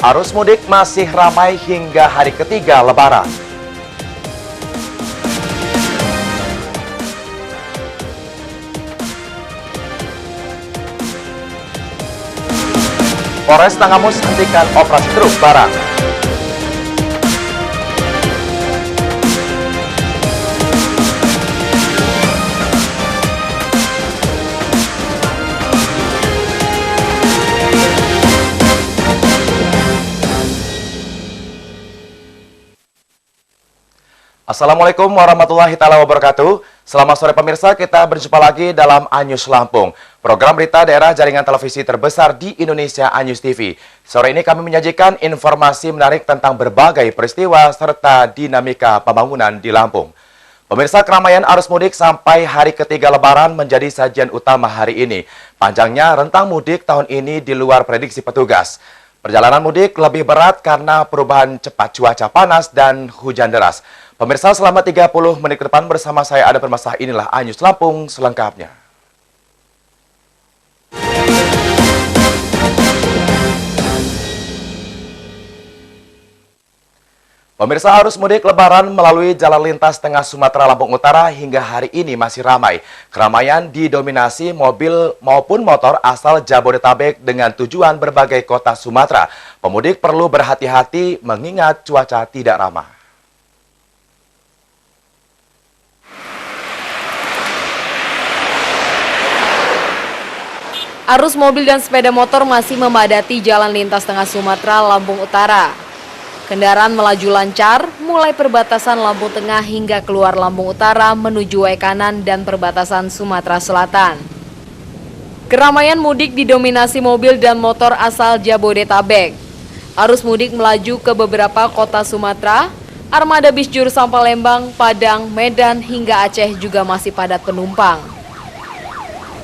Arus mudik masih ramai hingga hari ketiga Lebaran. Polres Tanggamus hentikan operasi truk barang. Assalamualaikum warahmatullahi wabarakatuh. Selamat sore pemirsa, kita berjumpa lagi dalam Anyus Lampung, program berita daerah jaringan televisi terbesar di Indonesia, Anyus TV. Sore ini kami menyajikan informasi menarik tentang berbagai peristiwa serta dinamika pembangunan di Lampung. Pemirsa, keramaian arus mudik sampai hari ketiga Lebaran menjadi sajian utama hari ini. Panjangnya rentang mudik tahun ini di luar prediksi petugas. Perjalanan mudik lebih berat karena perubahan cepat cuaca panas dan hujan deras. Pemirsa, selama 30 menit ke depan bersama saya ada permasah inilah Anyus Lampung selengkapnya. Pemirsa, arus mudik Lebaran melalui jalan lintas tengah Sumatera Lampung Utara hingga hari ini masih ramai. Keramaian didominasi mobil maupun motor asal Jabodetabek dengan tujuan berbagai kota Sumatera. Pemudik perlu berhati-hati mengingat cuaca tidak ramah. Arus mobil dan sepeda motor masih memadati jalan lintas tengah Sumatera Lampung Utara. Kendaraan melaju lancar mulai perbatasan Lampung Tengah hingga keluar Lampung Utara menuju Waikanan dan perbatasan Sumatera Selatan. Keramaian mudik didominasi mobil dan motor asal Jabodetabek. Arus mudik melaju ke beberapa kota Sumatera, armada bis jurusan Palembang, Padang, Medan hingga Aceh juga masih padat penumpang.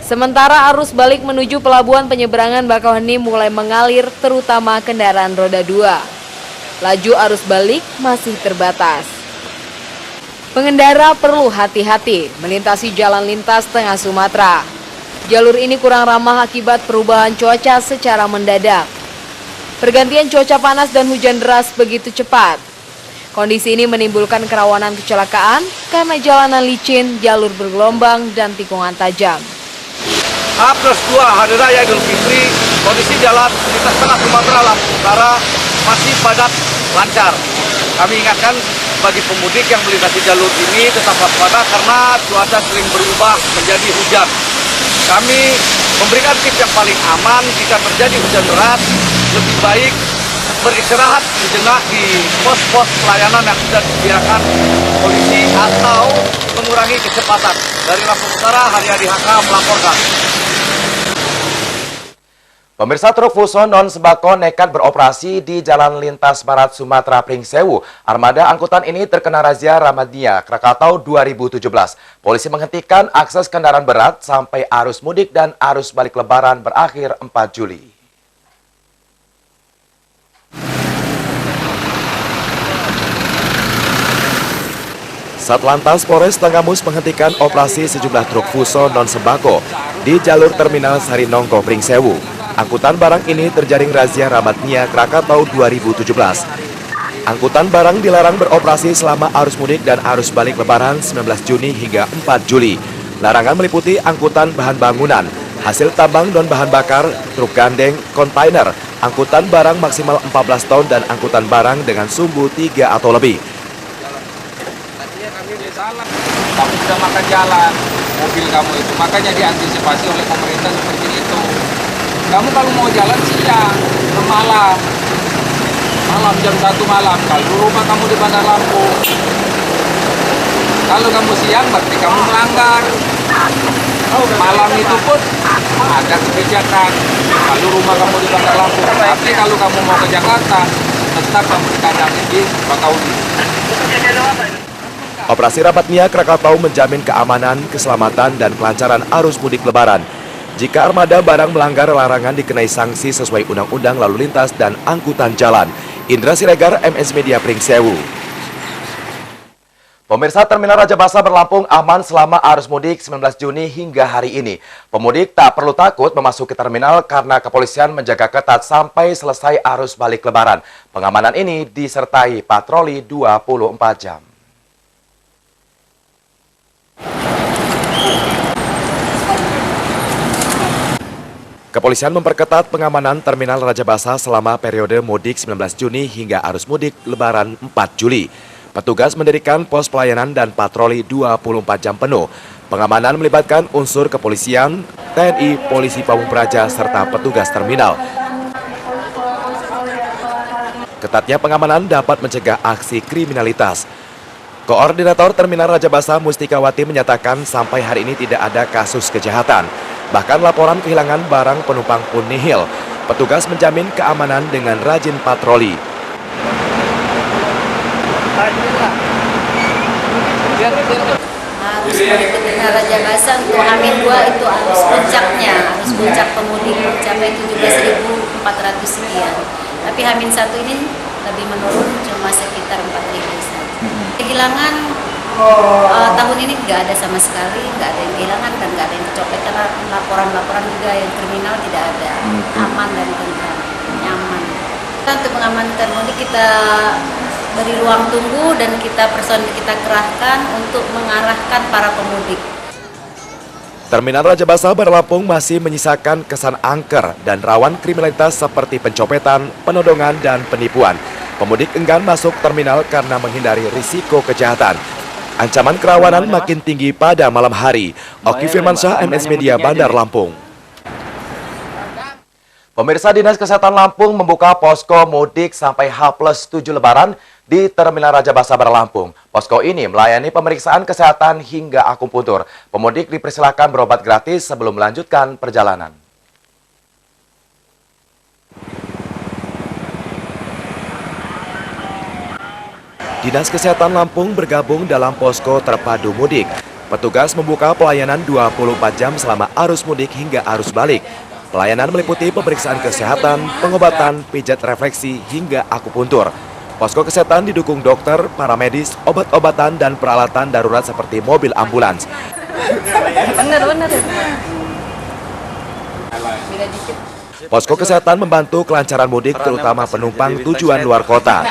Sementara arus balik menuju pelabuhan penyeberangan Bakauheni mulai mengalir terutama kendaraan roda 2. Laju arus balik masih terbatas. Pengendara perlu hati-hati melintasi jalan lintas tengah Sumatera. Jalur ini kurang ramah akibat perubahan cuaca secara mendadak. Pergantian cuaca panas dan hujan deras begitu cepat. Kondisi ini menimbulkan kerawanan kecelakaan karena jalanan licin, jalur bergelombang, dan tikungan tajam. H+2 Hari Raya Idul Fitri, kondisi jalan lintas tengah Sumatera Lampung Utara masih padat lancar. Kami ingatkan bagi pemudik yang melintasi jalur ini tetap waspada karena cuaca sering berubah menjadi hujan. Kami memberikan tips yang paling aman jika terjadi hujan deras, lebih baik beristirahat sejenak di pos-pos pelayanan yang sudah disediakan polisi atau mengurangi kecepatan. Dari Lampung Utara, Haryadi HK melaporkan. Pemirsa, truk Fuso non-sembako nekat beroperasi di Jalan Lintas Barat Sumatera Pringsewu. Armada angkutan ini terkena razia Ramadnia Krakatau 2017. Polisi menghentikan akses kendaraan berat sampai arus mudik dan arus balik Lebaran berakhir 4 Juli. Satlantas Polres Tanggamus menghentikan operasi sejumlah truk Fuso non-sembako di jalur Terminal Sarinongko Pringsewu. Angkutan barang ini terjaring razia Ramadnia Krakatau 2017. Angkutan barang dilarang beroperasi selama arus mudik dan arus balik Lebaran 19 Juni hingga 4 Juli. Larangan meliputi angkutan bahan bangunan, hasil tambang dan bahan bakar, truk gandeng, kontainer, angkutan barang maksimal 14 ton dan angkutan barang dengan sumbu 3 atau lebih. Kamu sudah makan jalan, mobil kamu itu, makanya diantisipasi oleh pemerintah seperti itu. Kamu kalau mau jalan siang, malam jam 1 malam, kalau rumah kamu di Bandar Lampung. Kalau kamu siang berarti kamu melanggar. Malam itu pun ada kebijakan. Kalau rumah kamu di Bandar Lampung, tapi kalau kamu mau ke Jakarta, tetap kamu dikandangin di Bakauheni. Operasi Ramadnia Krakatau menjamin keamanan, keselamatan, dan kelancaran arus mudik Lebaran. Jika armada barang melanggar larangan dikenai sanksi sesuai Undang-Undang Lalu Lintas dan Angkutan Jalan. Indra Siregar, MS Media Pringsewu. Pemirsa, Terminal Raja Basa Berlampung aman selama arus mudik 19 Juni hingga hari ini. Pemudik tak perlu takut memasuki terminal karena kepolisian menjaga ketat sampai selesai arus balik lebaran. Pengamanan ini disertai patroli 24 jam. Kepolisian memperketat pengamanan Terminal Raja Basa selama periode mudik 19 Juni hingga arus mudik lebaran 4 Juli. Petugas mendirikan pos pelayanan dan patroli 24 jam penuh. Pengamanan melibatkan unsur kepolisian, TNI, polisi Pamung Praja, serta petugas terminal. Ketatnya pengamanan dapat mencegah aksi kriminalitas. Koordinator Terminal Raja Basa Mustikawati menyatakan sampai hari ini tidak ada kasus kejahatan. Bahkan laporan kehilangan barang penumpang pun nihil. Petugas menjamin keamanan dengan rajin patroli. Arus mudik Terminal Raja Basa untuk H-2 itu arus puncaknya, arus puncak pemudik mencapai 17.400 sekian. Tapi H-1 ini lebih menurun, cuma sekitar 4.000 saja. Kehilangan tahun ini nggak ada sama sekali, nggak ada yang kehilangan dan nggak ada yang kecopetan. Laporan-laporan juga yang kriminal tidak ada, aman dan tentram, nyaman. Untuk mengamankan mudik kita beri ruang tunggu dan personil kita kerahkan untuk mengarahkan para pemudik. Terminal Raja Basa Berlampung masih menyisakan kesan angker dan rawan kriminalitas seperti pencopetan, penodongan, dan penipuan. Pemudik enggan masuk terminal karena menghindari risiko kejahatan. Ancaman kerawanan makin tinggi pada malam hari. Oki Firmansyah, MS Media, Bandar Lampung. Pemirsa, Dinas Kesehatan Lampung membuka posko mudik sampai H+7 Lebaran di Terminal Raja Basa Berlampung. Posko ini melayani pemeriksaan kesehatan hingga akupuntur. Pemudik dipersilakan berobat gratis sebelum melanjutkan perjalanan. Dinas Kesehatan Lampung bergabung dalam posko terpadu mudik. Petugas membuka pelayanan 24 jam selama arus mudik hingga arus balik. Pelayanan meliputi pemeriksaan kesehatan, pengobatan, pijat refleksi, hingga akupuntur. Posko kesehatan didukung dokter, paramedis, obat-obatan, dan peralatan darurat seperti mobil ambulans. Posko kesehatan membantu kelancaran mudik terutama penumpang tujuan luar kota.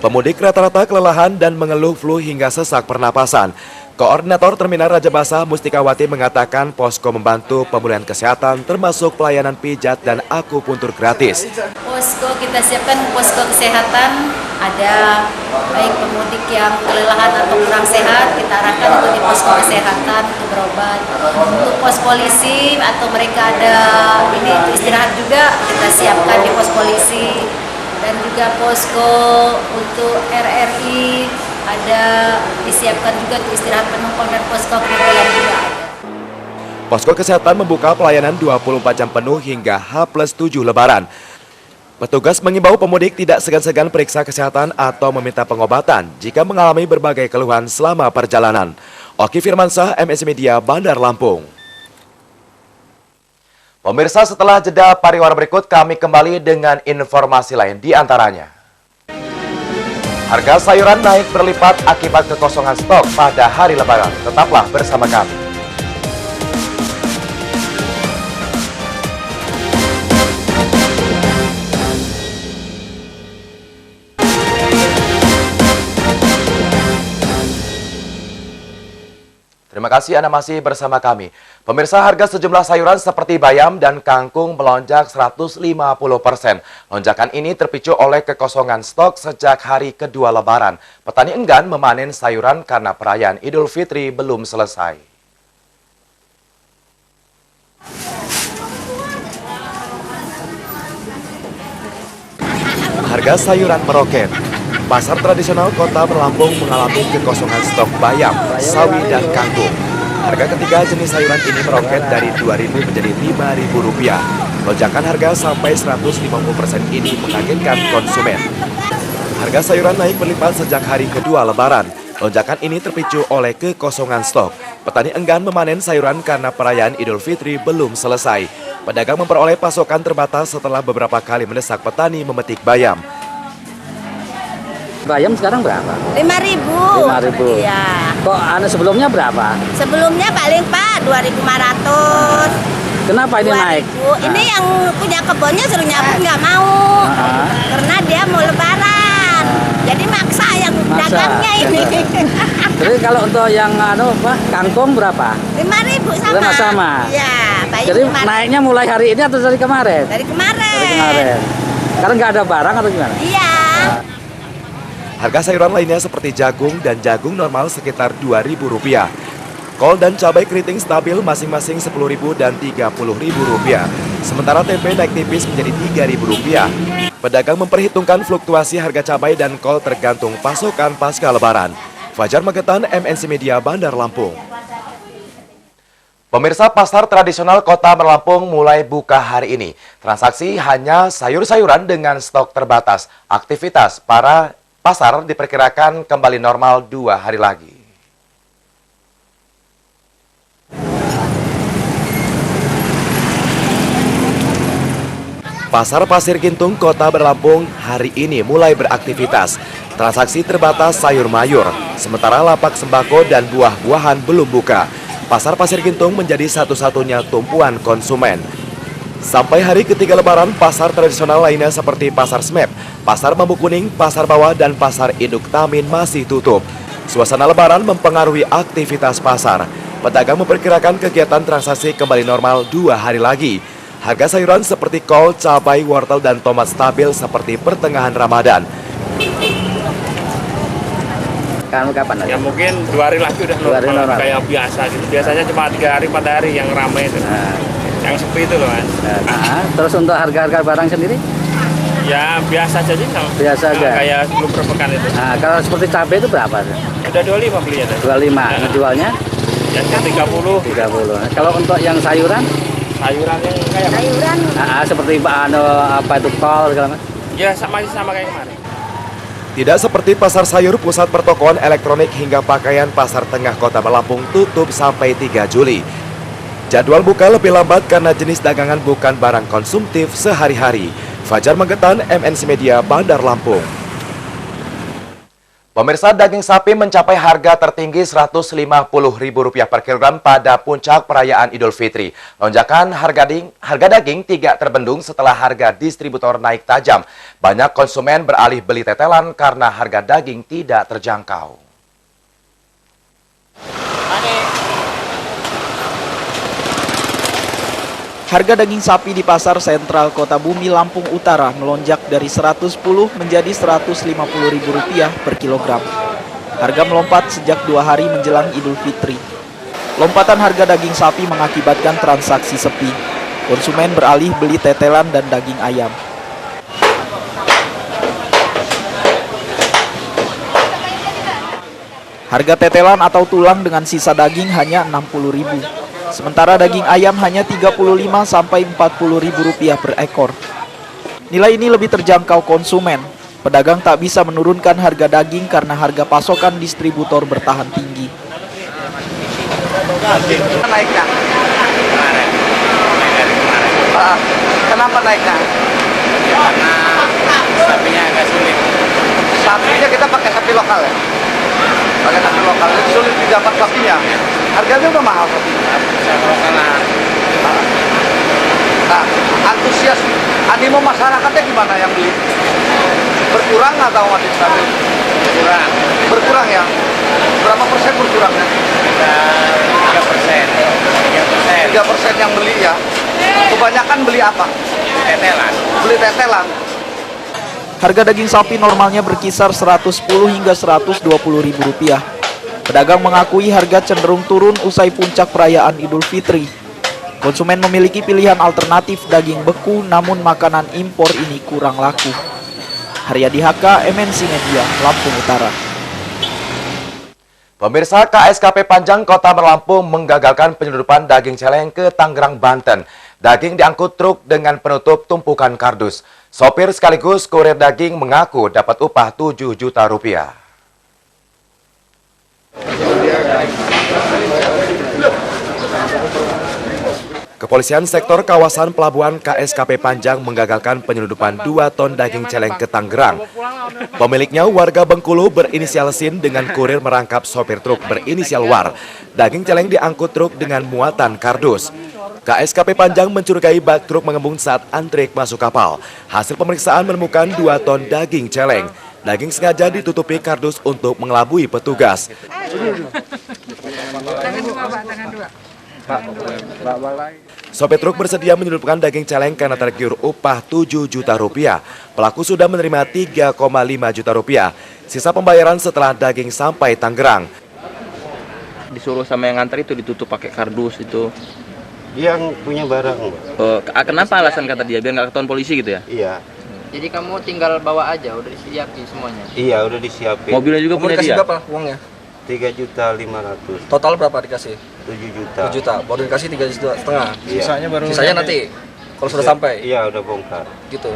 Pemudik rata-rata kelelahan dan mengeluh flu hingga sesak pernapasan. Koordinator Terminal Raja Basa Mustikawati mengatakan posko membantu pemulihan kesehatan termasuk pelayanan pijat dan akupuntur gratis. Posko kita siapkan posko kesehatan, ada baik pemudik yang kelelahan atau kurang sehat, kita arahkan untuk di posko kesehatan untuk berobat. Untuk pos polisi atau mereka ada ini istirahat juga, kita siapkan di pos polisi. Dan juga posko untuk RRI ada disiapkan juga untuk istirahat penumpang dan posko pengumpulan juga ada. Posko kesehatan membuka pelayanan 24 jam penuh hingga H+7 Lebaran. Petugas mengimbau pemudik tidak segan-segan periksa kesehatan atau meminta pengobatan jika mengalami berbagai keluhan selama perjalanan. Oki Firmansyah, MS Media, Bandar Lampung. Pemirsa, setelah jeda pariwara berikut kami kembali dengan informasi lain di antaranya. Harga sayuran naik berlipat akibat kekosongan stok pada hari Lebaran. Tetaplah bersama kami. Terima kasih Anda masih bersama kami. Pemirsa, harga sejumlah sayuran seperti bayam dan kangkung melonjak 150%. Lonjakan ini terpicu oleh kekosongan stok sejak hari kedua Lebaran. Petani enggan memanen sayuran karena perayaan Idul Fitri belum selesai. Harga sayuran meroket. Pasar tradisional Kota Berlampung mengalami kekosongan stok bayam, sawi, dan kangkung. Harga ketiga jenis sayuran ini meroket dari Rp2.000 menjadi Rp5.000. Lonjakan harga sampai 150% ini mengagetkan konsumen. Harga sayuran naik berlipat sejak hari kedua Lebaran. Lonjakan ini terpicu oleh kekosongan stok. Petani enggan memanen sayuran karena perayaan Idul Fitri belum selesai. Pedagang memperoleh pasokan terbatas setelah beberapa kali mendesak petani memetik bayam. Bayam sekarang berapa? 5.000. 5.000. Iya. Kok sebelumnya berapa? Sebelumnya paling Pak 2.500. Kenapa ini naik? 2.000. Ini yang punya kebunnya suruh nyabut nggak mau. Karena dia mau lebaran. Jadi maksa yang dagangnya ini. Jadi kalau untuk yang kangkung berapa? 5.000 sama. Sama. Iya, Jadi naiknya mulai hari ini atau dari kemarin? dari kemarin. Dari kemarin. Karena nggak ada barang atau gimana? Iya. Harga sayuran lainnya seperti jagung dan jagung normal sekitar Rp2.000. Kol dan cabai keriting stabil masing-masing Rp10.000 dan Rp30.000. Sementara tempe naik tipis menjadi Rp3.000. Pedagang memperhitungkan fluktuasi harga cabai dan kol tergantung pasokan pasca Lebaran. Fajar Magetan, MNC Media, Bandar Lampung. Pemirsa, pasar tradisional Kota Lampung mulai buka hari ini. Transaksi hanya sayur-sayuran dengan stok terbatas. Aktivitas para pasar diperkirakan kembali normal 2 hari lagi. Pasar Pasir Gintung Kota Lampung hari ini mulai beraktivitas. Transaksi terbatas sayur mayur, sementara lapak sembako dan buah-buahan belum buka. Pasar Pasir Gintung menjadi satu-satunya tumpuan konsumen. Sampai hari ketiga Lebaran, pasar tradisional lainnya seperti Pasar Smep, Pasar Bambu Kuning, Pasar Bawah, dan Pasar Induk Tamin masih tutup. Suasana Lebaran mempengaruhi aktivitas pasar. Pedagang memperkirakan kegiatan transaksi kembali normal 2 hari lagi. Harga sayuran seperti kol, cabai, wortel, dan tomat stabil seperti pertengahan Ramadan. Kapan? Ya mungkin 2 hari lagi udah normal, kayak biasa gitu. Biasanya cuma 3 hari 4 hari yang ramai itu. Yang sepi itu loh Mas. Terus untuk harga-harga barang sendiri? Ya biasa saja sama. Biasa aja. Kayak sebelum perpekan itu. Kalau seperti cabai itu berapa? Udah 25 belinya. 25. Ngejualnya? Ya 30. 30. Kalau untuk yang sayuran? Sayuran yang kayak Sayuran. Seperti apa itu kol segala macam? Ya sama kayak kemarin. Tidak seperti pasar sayur, pusat pertokoan elektronik hingga pakaian pasar tengah Kota Lampung tutup sampai 3 Juli. Jadwal buka lebih lambat karena jenis dagangan bukan barang konsumtif sehari-hari. Fajar Magetan, MNC Media, Bandar Lampung. Pemirsa, daging sapi mencapai harga tertinggi Rp150.000 per kilogram pada puncak perayaan Idul Fitri. Lonjakan harga daging tidak terbendung setelah harga distributor naik tajam. Banyak konsumen beralih beli tetelan karena harga daging tidak terjangkau. Harga daging sapi di pasar sentral Kota Bumi, Lampung Utara melonjak dari Rp110 menjadi Rp150.000 per kilogram. Harga melompat sejak 2 hari menjelang Idul Fitri. Lompatan harga daging sapi mengakibatkan transaksi sepi. Konsumen beralih beli tetelan dan daging ayam. Harga tetelan atau tulang dengan sisa daging hanya Rp60.000. Sementara daging ayam hanya Rp35 sampai Rp40.000 per ekor. Nilai ini lebih terjangkau konsumen. Pedagang tak bisa menurunkan harga daging karena harga pasokan distributor bertahan tinggi. Naiknya? Kemarin. Kenapa naiknya? Karena sapinya agak sulit. Sapinya kita pakai sapi lokal ya? Pakai sapi lokal, jadi sulit didapat sapinya. Harganya udah mahal sapinya. Sapi lokalan. Nah, antusias animo masyarakatnya gimana yang beli? Berkurang atau masih stabil? Kurang. Berkurang ya? Berapa persen berkurangnya? Sekitar 3%. 3% yang beli ya? Kebanyakan beli apa? Tetelan. Beli tetelan. Harga daging sapi normalnya berkisar Rp110 hingga Rp120.000. Pedagang mengakui harga cenderung turun usai puncak perayaan Idul Fitri. Konsumen memiliki pilihan alternatif daging beku, namun makanan impor ini kurang laku. Haryadi Haka, MNC Media, Lampung Utara. Pemirsa, KSKP Panjang Kota Lampung menggagalkan penyeludupan daging celeng ke Tangerang, Banten. Daging diangkut truk dengan penutup tumpukan kardus. Sopir sekaligus kurir daging mengaku dapat upah Rp7 juta. Kepolisian sektor kawasan pelabuhan KSKP Panjang menggagalkan penyelundupan 2 ton daging celeng ke Tangerang. Pemiliknya warga Bengkulu berinisial Sin dengan kurir merangkap sopir truk berinisial War. Daging celeng diangkut truk dengan muatan kardus. KSKP Panjang mencurigai bak truk mengembung saat antrik masuk kapal. Hasil pemeriksaan menemukan 2 ton daging celeng. Daging sengaja ditutupi kardus untuk mengelabui petugas. Sopir truk bersedia menyelundupkan daging celeng karena tergiur upah 7 juta rupiah. Pelaku sudah menerima 3,5 juta rupiah. Sisa pembayaran setelah daging sampai Tangerang. Disuruh sama yang nganter itu ditutup pakai kardus itu. Yang punya barang. Kenapa alasan kata dia? Biar nggak ketahuan polisi gitu ya? Iya. Jadi kamu tinggal bawa aja, udah disiapin semuanya? Iya, udah disiapin. Mobilnya juga punya dia? Berapa uangnya? 3.500.000. Total berapa dikasih? 7 juta. 7 juta, baru dikasih 3,5 juta. Iya. Sisanya nanti, kalau sudah sampai? Iya, udah bongkar. Gitu.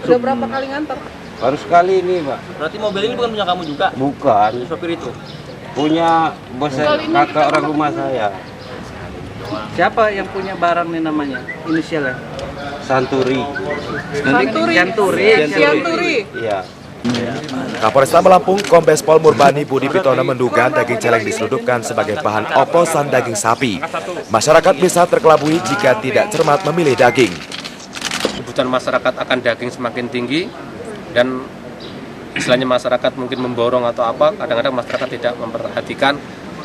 Udah berapa kali ngantar? Baru sekali ini, Pak. Berarti mobil ini bukan punya kamu juga? Bukan. Sopir itu? Punya bos kakak orang rumah saya. Siapa yang punya barang nih namanya? Inisialnya? Santuri. Santuri. Iya. Kapolresta Lampung Kombes Pol Murbani Budi Pitono menduga daging celeng diselundupkan sebagai bahan oplosan daging sapi. Masyarakat bisa terkelabui jika tidak cermat memilih daging. Kebutuhan masyarakat akan daging semakin tinggi dan istilahnya masyarakat mungkin memborong atau apa, kadang-kadang masyarakat tidak memperhatikan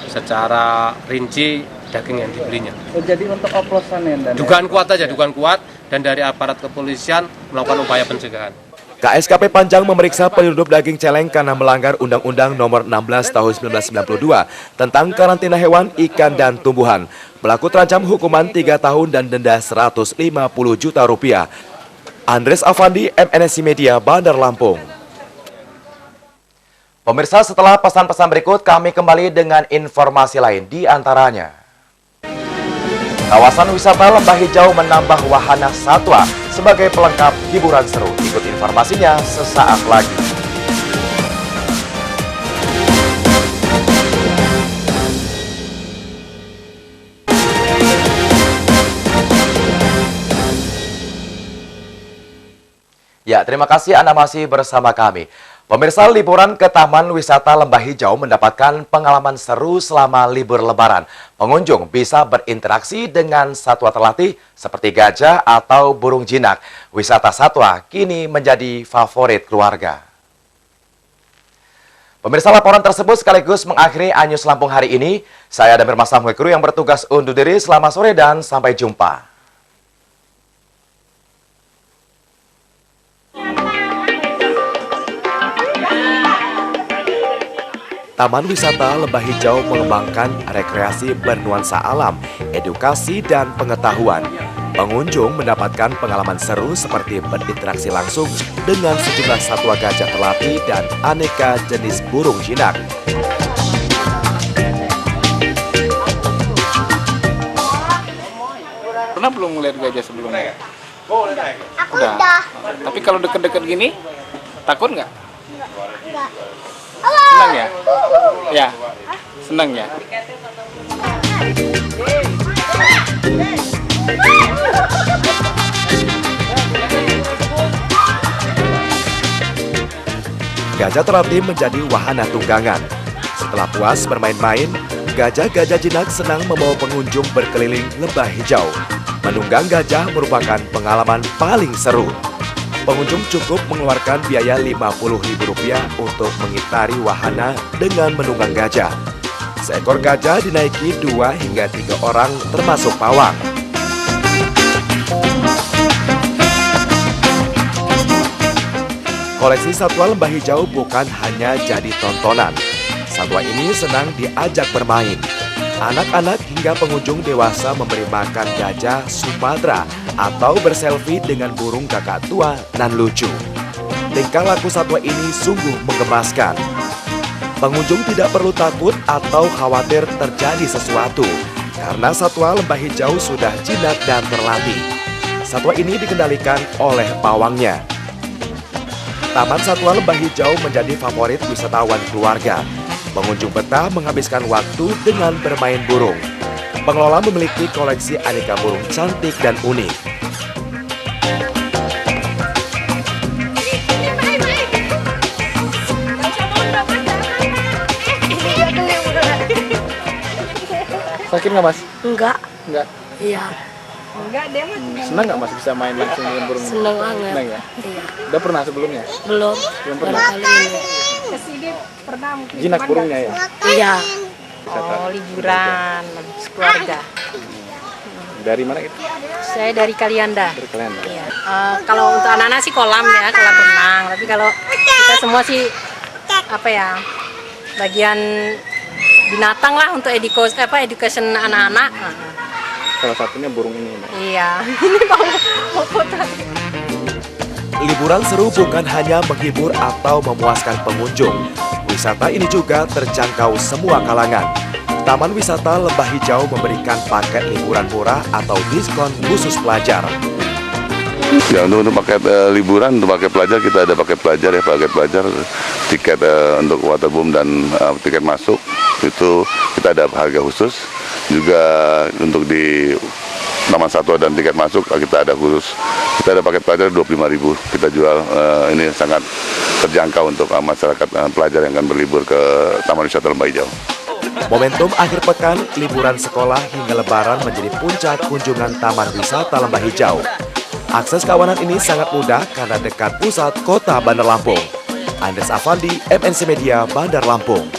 secara rinci daging yang dibelinya. Jadi untuk oplosan ya? Dugaan kuat aja, dugaan kuat, dan dari aparat kepolisian melakukan upaya pencegahan. KSKP Panjang memeriksa penyelundup daging celeng karena melanggar Undang-Undang Nomor 16 Tahun 1992 tentang karantina hewan, ikan, dan tumbuhan. Pelaku terancam hukuman 3 tahun dan denda 150 juta rupiah. Andres Afandi, MNSI Media, Bandar Lampung. Pemirsa, setelah pesan-pesan berikut, kami kembali dengan informasi lain, di antaranya kawasan wisata Lembah Hijau menambah wahana satwa sebagai pelengkap hiburan seru. Ikut informasinya sesaat lagi. Ya, terima kasih Anda masih bersama kami. Pemirsa, liburan ke Taman Wisata Lembah Hijau mendapatkan pengalaman seru selama libur Lebaran. Pengunjung bisa berinteraksi dengan satwa terlatih seperti gajah atau burung jinak. Wisata satwa kini menjadi favorit keluarga. Pemirsa, laporan tersebut sekaligus mengakhiri Anyus Lampung hari ini. Saya Damir Mas Samuel Kru yang bertugas undur diri. Selamat sore dan sampai jumpa. Taman Wisata Lembah Hijau mengembangkan rekreasi bernuansa alam, edukasi, dan pengetahuan. Pengunjung mendapatkan pengalaman seru seperti berinteraksi langsung dengan sejumlah satwa gajah terlatih dan aneka jenis burung jinak. Pernah belum melihat gajah sebelumnya? Udah. Tapi kalau deket-deket gini, takut nggak? Nggak. Senang ya? Ya, senang ya? Gajah terlatih menjadi wahana tunggangan. Setelah puas bermain-main, gajah-gajah jinak senang membawa pengunjung berkeliling Lembah Hijau. Menunggang gajah merupakan pengalaman paling seru. Pengunjung cukup mengeluarkan biaya Rp50.000 untuk mengitari wahana dengan menunggang gajah. Seekor gajah dinaiki 2 hingga 3 orang termasuk pawang. Koleksi satwa Lembah Hijau bukan hanya jadi tontonan. Satwa ini senang diajak bermain. Anak-anak hingga pengunjung dewasa memberi makan gajah Sumatera atau berselfie dengan burung kakak tua nan lucu. Tingkah laku satwa ini sungguh menggemaskan. Pengunjung tidak perlu takut atau khawatir terjadi sesuatu karena satwa Lembah Hijau sudah jinak dan terlatih. Satwa ini dikendalikan oleh pawangnya. Taman Satwa Lembah Hijau menjadi favorit wisatawan keluarga. Pengunjung betah menghabiskan waktu dengan bermain burung. Pengelola memiliki koleksi aneka burung cantik dan unik. Sakit nggak Mas? Enggak. Enggak. Iya. Senang nggak Mas bisa main langsung dengan burung? Senang banget. Senang ya? Iya. Udah pernah sebelumnya? Belum. Belum Baru pernah. kali ini. Jinak burungnya ya? Iya. Oh, liburan sekeluarga. Dari mana gitu? Saya dari Kalianda. Dari kalian? Iya. Kalau untuk anak-anak sih kolam ya, kolam renang. Tapi kalau kita semua sih apa ya? Bagian binatang lah untuk education anak-anak. Salah satunya burung ini. Mbak. Iya. Ini mau foto. Liburan seru bukan hanya menghibur atau memuaskan pengunjung. Wisata ini juga terjangkau semua kalangan. Taman Wisata Lembah Hijau memberikan paket liburan murah atau diskon khusus pelajar. Ya, untuk paket liburan, untuk paket pelajar kita ada paket pelajar ya, paket pelajar tiket untuk waterboom dan tiket masuk itu kita ada harga khusus. Juga untuk di Taman Satwa dan tiket masuk kita ada khusus. Kita ada paket pelajar 25.000 kita jual, ini sangat terjangkau untuk masyarakat pelajar yang akan berlibur ke Taman Wisata Lembah Hijau. Momentum akhir pekan, liburan sekolah hingga lebaran menjadi puncak kunjungan Taman Wisata Lembah Hijau. Akses kawanan ini sangat mudah karena dekat pusat kota Bandar Lampung. Andres Afandi, MNC Media, Bandar Lampung.